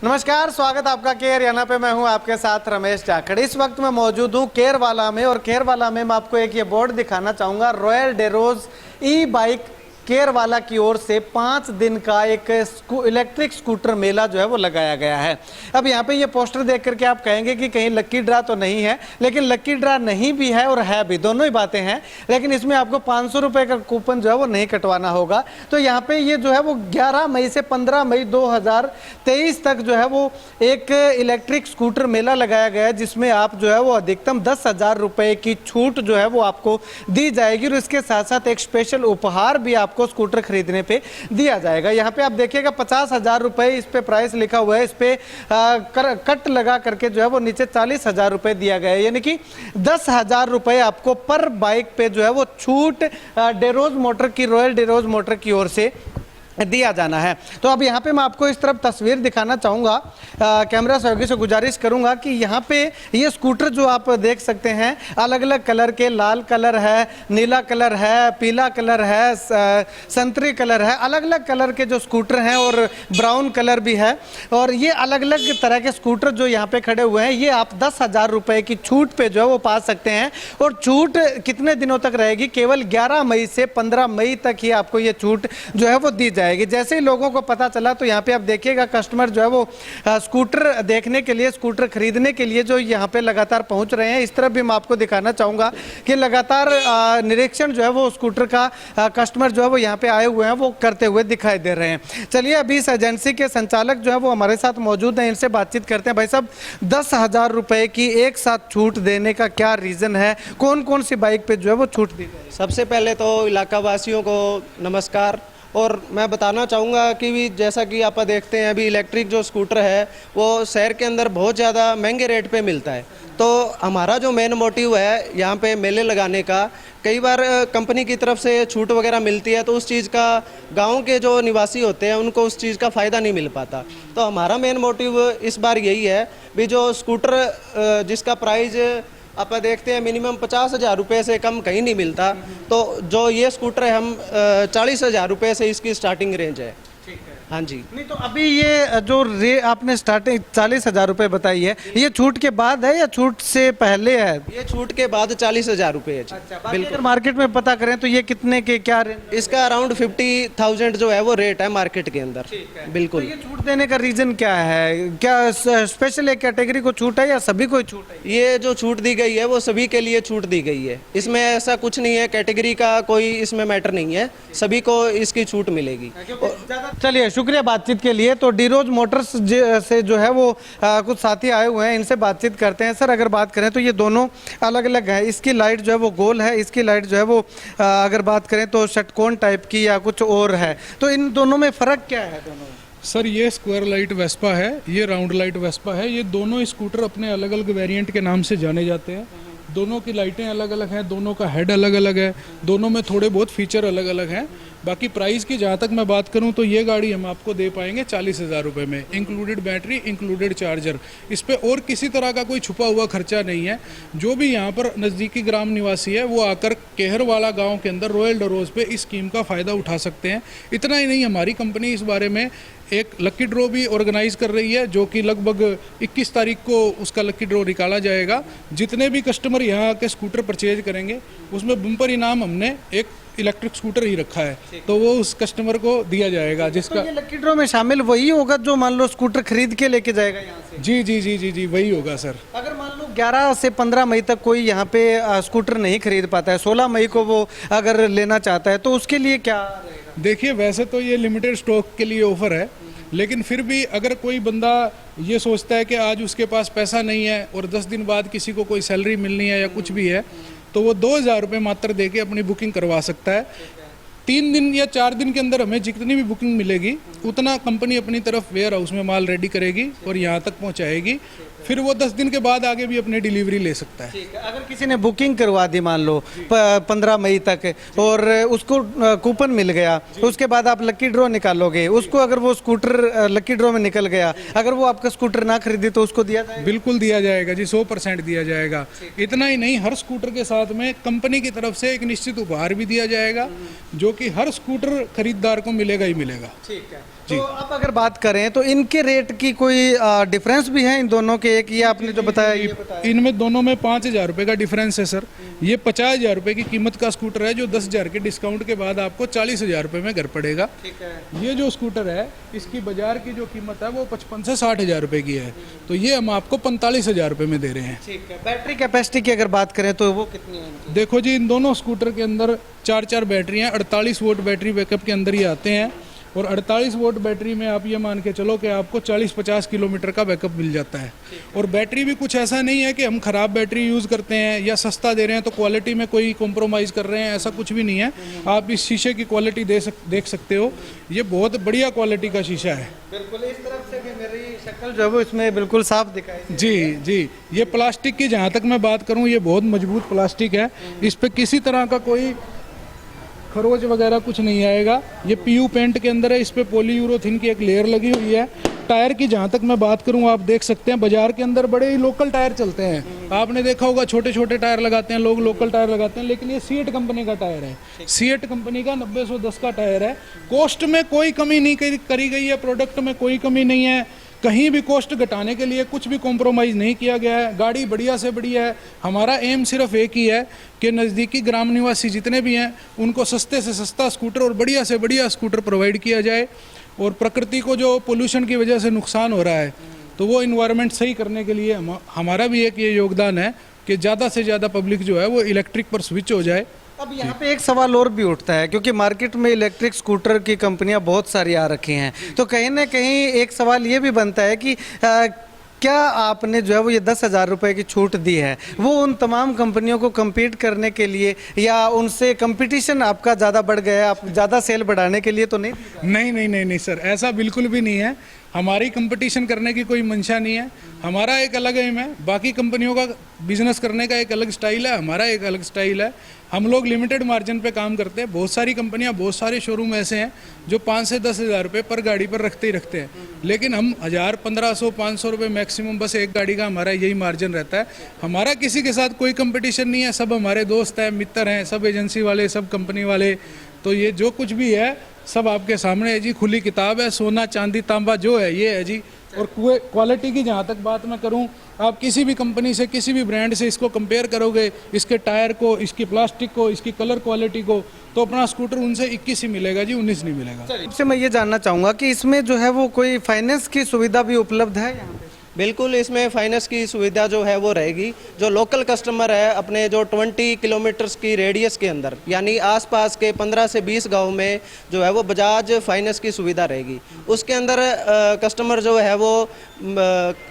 नमस्कार, स्वागत आपका केयर हरियाणा पे। मैं हूं आपके साथ रमेश जाखड़। इस वक्त मैं मौजूद हूं केरवाला में, और केरवाला में मैं आपको एक ये बोर्ड दिखाना चाहूँगा। रॉयल डेरोज ई बाइक केरवाला की ओर से 5 दिन का एक इलेक्ट्रिक स्कूटर मेला जो है वो लगाया गया है। अब यहाँ पे ये पोस्टर देख करके आप कहेंगे कि कहीं लक्की ड्रा तो नहीं है, लेकिन लक्की ड्रा नहीं भी है और है भी, दोनों ही बातें हैं। लेकिन इसमें आपको 500 रुपये का कूपन जो है वो नहीं कटवाना होगा। तो यहाँ पे ये जो है वो 11 मई से 15 मई 2023 तक जो है वो एक इलेक्ट्रिक स्कूटर मेला लगाया गया है, जिसमें आप जो है वो अधिकतम 10,000 रुपये की छूट जो है वो आपको दी जाएगी, और इसके साथ साथ एक स्पेशल उपहार भी आपको स्कूटर खरीदने पे दिया जाएगा। यहाँ पे आप देखिएगा 50,000 रुपये इस पे प्राइस लिखा हुआ है। इस पे कट लगा करके जो है वो नीचे 40,000 रुपये दिया गया है, यानी कि 10,000 रुपये आपको पर बाइक पे जो है वो छूट डेरोज मोटर की, रॉयल डेरोज मोटर की ओर से दिया जाना है। तो अब यहाँ पे मैं आपको इस तरफ तस्वीर दिखाना चाहूँगा। कैमरा सहयोगी से गुजारिश करूँगा कि यहाँ पे ये स्कूटर जो आप देख सकते हैं, अलग अलग कलर के, लाल कलर है, नीला कलर है, पीला कलर है, संतरी कलर है, अलग अलग कलर के जो स्कूटर हैं, और ब्राउन कलर भी है। और ये अलग अलग तरह के स्कूटर जो यहाँ पे खड़े हुए हैं, ये आप 10,000 रुपये की छूट पे जो है वो पा सकते हैं। और छूट कितने दिनों तक रहेगी? केवल 11 मई से 15 मई तक ही आपको ये छूट जो है वो दी जाएगी। जैसे ही लोगों को पता चला, तो यहाँ पे आप देखिएगा कस्टमर जो है वो स्कूटर देखने के लिए, स्कूटर खरीदने के लिए जो यहाँ पे लगातार पहुँच रहे हैं। इस तरफ भी मैं आपको दिखाना चाहूँगा कि लगातार निरीक्षण जो है वो स्कूटर का कस्टमर जो है वो यहाँ पे आए हुए हैं, वो करते हुए दिखाई दे रहे हैं। चलिए अभी इस एजेंसी के संचालक जो है वो हमारे साथ मौजूद हैं, इनसे बातचीत करते हैं। भाई साहब, 10,000 रुपये की एक साथ छूट देने का क्या रीज़न है? कौन कौन सी बाइक पे जो है वो छूट दी जाएगी? सबसे पहले तो इलाका वासियों को नमस्कार। और मैं बताना चाहूँगा कि जैसा कि आप देखते हैं, अभी इलेक्ट्रिक जो स्कूटर है वो शहर के अंदर बहुत ज़्यादा महंगे रेट पे मिलता है। तो हमारा जो मेन मोटिव है यहाँ पे मेले लगाने का, कई बार कंपनी की तरफ से छूट वगैरह मिलती है, तो उस चीज़ का गांव के जो निवासी होते हैं उनको उस चीज़ का फ़ायदा नहीं मिल पाता। तो हमारा मेन मोटिव इस बार यही है भी जो स्कूटर जिसका प्राइस आप देखते हैं मिनिमम 50,000 रुपये से कम कहीं नहीं मिलता, तो जो ये स्कूटर है हम 40,000 रुपये से इसकी स्टार्टिंग रेंज है। हाँ जी। नहीं, तो अभी ये जो आपने स्टार्टिंग 40,000 रुपये बताई है, ये छूट के बाद है या छूट से पहले है? ये छूट के बाद 40,000 रुपये है जी। अच्छा, बिल्कुल। मार्केट में पता करें तो ये कितने के क्या रेंज? इसका अराउंड 50,000 जो है वो रेट है मार्केट के अंदर। बिल्कुल। तो ये छूट देने का रीजन क्या है? क्या स्पेशल एक कैटेगरी को छूट है या सभी को छूट है? ये जो छूट दी गई है वो सभी के लिए छूट दी गई है। इसमें ऐसा कुछ नहीं है, कैटेगरी का कोई इसमें मैटर नहीं है, सभी को इसकी छूट मिलेगी। चलिए, शुक्रिया बातचीत के लिए। तो डेरोज मोटर्स से जो है वो कुछ साथी आए हुए हैं, इनसे बातचीत करते हैं। सर, अगर बात करें तो ये दोनों अलग अलग है। इसकी लाइट जो है वो गोल है, इसकी लाइट जो है वो अगर बात करें तो षटकोण टाइप की या कुछ और है। तो इन दोनों में फ़र्क क्या है? दोनों सर, ये स्क्वायर लाइट वेस्पा है, ये राउंड लाइट वेस्पा है। ये दोनों स्कूटर अपने अलग अलग वेरिएंट के नाम से जाने जाते हैं। दोनों की लाइटें अलग अलग हैं, दोनों का हेड अलग अलग है, दोनों में थोड़े बहुत फीचर अलग अलग हैं। बाकी प्राइस की जहाँ तक मैं बात करूँ तो ये गाड़ी हम आपको दे पाएंगे 40,000 रुपये में, इंक्लूडेड बैटरी, इंक्लूडेड चार्जर। इस पे और किसी तरह का कोई छुपा हुआ खर्चा नहीं है। जो भी यहाँ पर नज़दीकी ग्राम निवासी है वो आकर केहरवाला गांव के अंदर रॉयल डेरोज पे इस स्कीम का फ़ायदा उठा सकते हैं। इतना ही नहीं, हमारी कंपनी इस बारे में एक लकी ड्रॉ भी ऑर्गेनाइज कर रही है, जो कि लगभग 21 तारीख को उसका लकी ड्रॉ निकाला जाएगा। जितने भी कस्टमर यहाँ आके स्कूटर परचेज करेंगे उसमें बम्पर इनाम हमने एक इलेक्ट्रिक स्कूटर ही रखा है, तो वो उस कस्टमर को दिया जाएगा। जिसका तो ये लकी ड्रॉ में शामिल वही होगा जो मान लो स्कूटर खरीद के लेके जाएगा यहाँ से? जी जी जी जी जी, वही होगा सर। अगर मान लो 11 से 15 मई तक कोई यहाँ पे स्कूटर नहीं खरीद पाता है, 16 मई को वो अगर लेना चाहता है, तो उसके लिए क्या रहेगा? देखिए, वैसे तो ये लिमिटेड स्टॉक के लिए ऑफर है, लेकिन फिर भी अगर कोई बंदा ये सोचता है कि आज उसके पास पैसा नहीं है और 10 दिन बाद किसी को कोई सैलरी मिलनी है या कुछ भी है, तो वो 2,000 रुपये मात्र दे के अपनी बुकिंग करवा सकता है। 3 दिन या 4 दिन के अंदर हमें जितनी भी बुकिंग मिलेगी उतना कंपनी अपनी तरफ वेयर हाउस में माल रेडी करेगी और यहाँ तक पहुँचाएगी। फिर वो 10 दिन के बाद आगे भी अपनी डिलीवरी ले सकता है। ठीक है। अगर किसी ने बुकिंग करवा दी मान लो 15 मई तक और उसको कूपन मिल गया, उसके बाद आप लकी ड्रॉ निकालोगे, उसको अगर वो स्कूटर लकी ड्रॉ में निकल गया, अगर वो आपका स्कूटर ना खरीदे तो उसको दिया जाएगा? बिल्कुल दिया जाएगा जी, 100% दिया जाएगा। इतना ही नहीं, हर स्कूटर के साथ में कंपनी की तरफ से एक निश्चित उपहार भी दिया जाएगा, जो कि हर स्कूटर खरीदार को मिलेगा ही मिलेगा। ठीक है। तो अब अगर बात करें तो इनके रेट की कोई डिफरेंस भी है इन दोनों के, एक ये आपने जो बताया ये बताया। इनमें दोनों में 5,000 रुपये का डिफरेंस है सर। ये 50,000 रुपये की कीमत का स्कूटर है जो 10,000 के डिस्काउंट के बाद आपको 40,000 रुपये में घर पड़ेगा। ठीक है। ये जो स्कूटर है इसकी बाजार की जो कीमत है वो 55 से 60,000 रुपये की है, तो ये हम आपको 45,000 रुपये में दे रहे हैं। ठीक है। बैटरी कैपेसिटी की अगर बात करें तो वो कितनी है इनकी? देखो जी, इन दोनों स्कूटर के अंदर 4 बैटरियाँ 48 वोल्ट बैटरी बैकअप के अंदर ही आते हैं, और 48 वोल्ट बैटरी में आप ये मान के चलो कि आपको 40-50 किलोमीटर का बैकअप मिल जाता है। और बैटरी भी कुछ ऐसा नहीं है कि हम ख़राब बैटरी यूज़ करते हैं या सस्ता दे रहे हैं तो क्वालिटी में कोई कॉम्प्रोमाइज़ कर रहे हैं, ऐसा कुछ भी नहीं है। आप इस शीशे की क्वालिटी देख सकते हो, ये बहुत बढ़िया क्वालिटी का शीशा है। बिल्कुल इस तरफ से भी मेरी शक्ल जो है वो इसमें बिल्कुल साफ दिखाई। जी जी, ये प्लास्टिक की जहाँ तक मैं बात करूँ ये बहुत मजबूत प्लास्टिक है, इस पर किसी तरह का कोई खरोच वगैरह कुछ नहीं आएगा। ये पीयू पेंट के अंदर है, इस पे पॉलीयूरोथिन की एक लेयर लगी हुई है। टायर की जहाँ तक मैं बात करूँ, आप देख सकते हैं बाजार के अंदर बड़े ही लोकल टायर चलते हैं, आपने देखा होगा छोटे छोटे टायर लगाते हैं लोग, लोकल टायर लगाते हैं, लेकिन ये सीएट कंपनी का टायर है। सीएट कंपनी का 90-110 का टायर है। कॉस्ट में कोई कमी नहीं करी गई है, प्रोडक्ट में कोई कमी नहीं है, कहीं भी कॉस्ट घटाने के लिए कुछ भी कॉम्प्रोमाइज़ नहीं किया गया है। गाड़ी बढ़िया से बढ़िया है। हमारा एम सिर्फ एक ही है कि नज़दीकी ग्राम निवासी जितने भी हैं उनको सस्ते से सस्ता स्कूटर और बढ़िया से बढ़िया स्कूटर प्रोवाइड किया जाए, और प्रकृति को जो पोल्यूशन की वजह से नुकसान हो रहा है तो वो इन्वायरमेंट सही करने के लिए हमारा भी एक ये योगदान है कि ज़्यादा से ज़्यादा पब्लिक जो है वो इलेक्ट्रिक पर स्विच हो जाए। अब यहाँ पे एक सवाल और भी उठता है, क्योंकि मार्केट में इलेक्ट्रिक स्कूटर की कंपनियां बहुत सारी आ रखी हैं, तो कहीं ना कहीं एक सवाल ये भी बनता है कि क्या आपने जो है वो ये 10,000 रुपये की छूट दी है वो उन तमाम कंपनियों को compete करने के लिए या उनसे कंपटीशन आपका ज़्यादा बढ़ गया, आप ज़्यादा सेल बढ़ाने के लिए तो नहीं? नहीं सर, ऐसा बिल्कुल भी नहीं है। हमारी कंपटीशन करने की कोई मंशा नहीं है। हमारा एक अलग एम है, बाकी कंपनियों का बिजनेस करने का एक अलग स्टाइल है, हमारा एक अलग स्टाइल है। हम लोग लिमिटेड मार्जिन पे काम करते हैं। बहुत सारी कंपनियां, बहुत सारे शोरूम ऐसे हैं जो 5 से 10,000 रुपये पर गाड़ी पर रखते ही रखते हैं, लेकिन हम 1,000, 1,500, 500 रुपये मैक्सिमम बस एक गाड़ी का हमारा यही मार्जिन रहता है। हमारा किसी के साथ कोई कंपटीशन नहीं है, सब हमारे दोस्त हैं, मित्र हैं, सब एजेंसी वाले, सब कंपनी वाले। तो ये जो कुछ भी है सब आपके सामने है जी, खुली किताब है। सोना चांदी तांबा जो है ये है जी। और क्वालिटी की जहाँ तक बात मैं करूँ, आप किसी भी कंपनी से, किसी भी ब्रांड से इसको कंपेयर करोगे, इसके टायर को, इसकी प्लास्टिक को, इसकी कलर क्वालिटी को, तो अपना स्कूटर उनसे 21 ही मिलेगा जी, 19 नहीं मिलेगा। सबसे मैं ये जानना चाहूँगा कि इसमें जो है वो कोई फाइनेंस की सुविधा भी उपलब्ध है यहाँ पे? बिल्कुल, इसमें फाइनेंस की सुविधा जो है वो रहेगी। जो लोकल कस्टमर है अपने जो 20 किलोमीटर्स की रेडियस के अंदर, यानी आसपास के 15 से 20 गांव में जो है वो बजाज फाइनेंस की सुविधा रहेगी। उसके अंदर कस्टमर जो है वो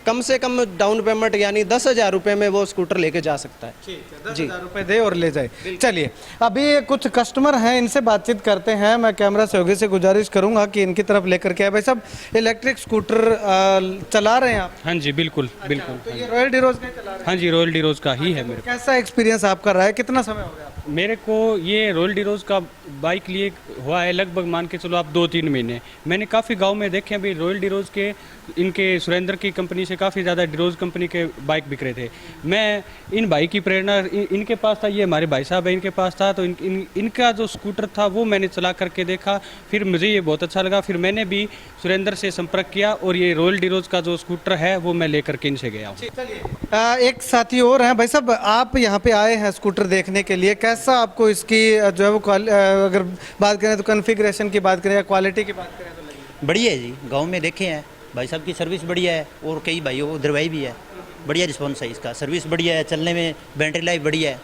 कम से कम डाउन पेमेंट यानी 10,000 रुपये में वो स्कूटर लेके जा सकता है। ठीक है, 10,000 रुपये दे और ले जाए। चलिए, अभी कुछ कस्टमर हैं, इनसे बातचीत करते हैं। मैं कैमरा सहयोगी से गुजारिश करूंगा कि इनकी तरफ लेकर के आए। भाई साहब, इलेक्ट्रिक स्कूटर चला रहे हैं आप? हाँ जी, बिल्कुल बिल्कुल। तो ये रॉयल डिरोज का चला रहे हैं? हाँ जी, रॉयल डिरोज का ही है मेरे कैसा एक्सपीरियंस आपका रहा है? कितना समय हो गया आपको? मेरे को ये रॉयल डिरोज का बाइक लिए हुआ है लगभग मान के चलो आप 2-3 महीने। मैंने काफ़ी गांव में देखे हैं भाई, रॉयल डिरोज के इनके सुरेंद्र की कंपनी से काफ़ी ज़्यादा डिरोज कंपनी के बाइक बिक रहे थे। मैं इन भाई की प्रेरणा इनके पास था, ये हमारे भाई साहब है इनके पास था, तो इनका जो स्कूटर था वो मैंने चला करके देखा, फिर मुझे ये बहुत अच्छा लगा। फिर मैंने भी सुरेंद्र से संपर्क किया और ये रॉयल डिरोज का जो स्कूटर है वो मैं लेकर के इनसे गया हूँ। एक साथी और हैं। भाई साहब, आप यहाँ पे आए हैं स्कूटर देखने के लिए, कैसा आपको इसकी जो है वो अगर बात करें तो कॉन्फ़िगरेशन की बात करें या क्वालिटी की बात करें तो लगी? बढ़िया है जी, गांव में देखे हैं भाई साहब की सर्विस बढ़िया है, और कई भाइयों को उधरवाई भी है। बढ़िया रिस्पॉन्स है इसका, सर्विस बढ़िया है, चलने में बैटरी लाइफ बढ़िया है।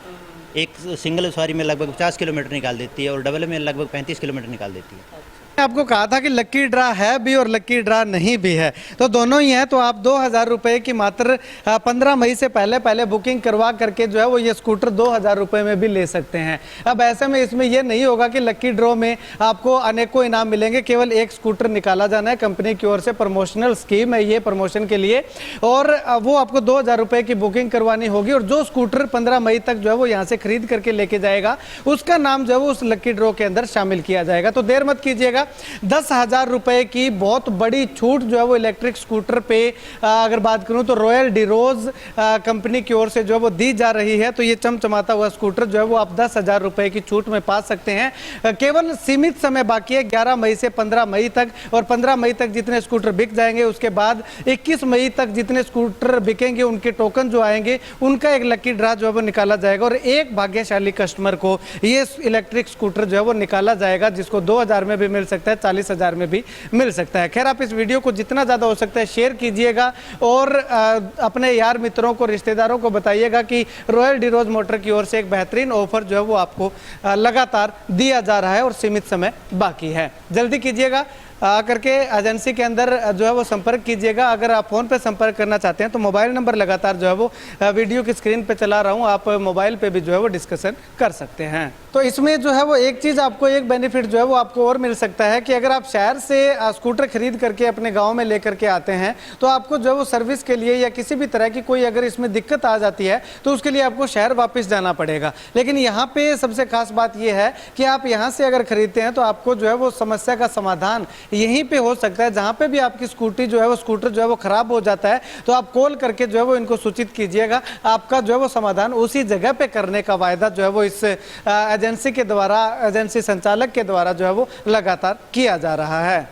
एक सिंगल सवारी में लगभग 50 किलोमीटर निकाल देती है और डबल में लगभग 35 किलोमीटर निकाल देती है। आपको कहा था कि लक्की ड्रा है भी और लक्की ड्रा नहीं भी है, तो दोनों ही हैं। तो आप 2,000 रुपये की मात्र 15 मई से पहले बुकिंग करवा करके जो है वो ये स्कूटर 2,000 रुपये में भी ले सकते हैं। अब ऐसे में इसमें ये नहीं होगा कि लक्की ड्रॉ में आपको अनेकों इनाम मिलेंगे, केवल एक स्कूटर निकाला जाना है। कंपनी की ओर से प्रमोशनल स्कीम है ये, प्रमोशन के लिए, और वो आपको 2,000 रुपये की बुकिंग करवानी होगी। और जो स्कूटर 15 मई तक जो है वो यहाँ से खरीद करके लेके जाएगा, उसका नाम जो है वो उस लक्की ड्रॉ के अंदर शामिल किया जाएगा। तो देर मत कीजिएगा, 10,000 रुपए की बहुत बड़ी छूट जो है वो इलेक्ट्रिक स्कूटर पे अगर बात करूं तो रॉयल डिरोज कंपनी की ओर से जो है वो दी जा रही है। तो ये चमचमाता हुआ स्कूटर जो है वो आप 10,000 रुपए की छूट में पा सकते हैं। केवल सीमित समय बाकी है, 11 मई से 15 मई तक, और 15 मई तक जितने स्कूटर बिक जाएंगे उसके बाद 21 मई तक जितने स्कूटर बिकेंगे उनके टोकन जो आएंगे उनका एक लकी ड्रा जो है वो निकाला जाएगा, और एक भाग्यशाली कस्टमर को ये इलेक्ट्रिक स्कूटर जो है वो निकाला जाएगा, जिसको 2,000 में भी मिल सकता है, 40,000 में भी मिल सकता है। खैर, आप इस वीडियो को जितना ज़्यादा हो सकता है शेयर कीजिएगा और अपने यार मित्रों को, रिश्तेदारों को बताइएगा कि रॉयल डिरोज मोटर की ओर से एक बेहतरीन ऑफर जो है वो आपको लगातार दिया जा रहा है और सीमित समय बाकी है। जल्दी कीजिएगा, करके एजेंसी के अंदर जो है वो संपर्क कीजिएगा। अगर आप फ़ोन पे संपर्क करना चाहते हैं तो मोबाइल नंबर लगातार जो है वो वीडियो की स्क्रीन पे चला रहा हूँ, आप मोबाइल पे भी जो है वो डिस्कशन कर सकते हैं। तो इसमें जो है वो एक चीज़ आपको, एक बेनिफिट जो है वो आपको और मिल सकता है कि अगर आप शहर से स्कूटर खरीद करके अपने गाँव में लेकर के आते हैं तो आपको जो है वो सर्विस के लिए या किसी भी तरह की कोई अगर इसमें दिक्कत आ जाती है तो उसके लिए आपको शहर वापस जाना पड़ेगा। लेकिन यहाँ पे सबसे खास बात यह है कि आप यहाँ से अगर खरीदते हैं तो आपको जो है वो समस्या का समाधान यहीं पे हो सकता है। जहाँ पे भी आपकी स्कूटी जो है वो स्कूटर जो है वो खराब हो जाता है तो आप कॉल करके जो है वो इनको सूचित कीजिएगा, आपका जो है वो समाधान उसी जगह पे करने का वायदा जो है वो इस एजेंसी के द्वारा, एजेंसी संचालक के द्वारा जो है वो लगातार किया जा रहा है।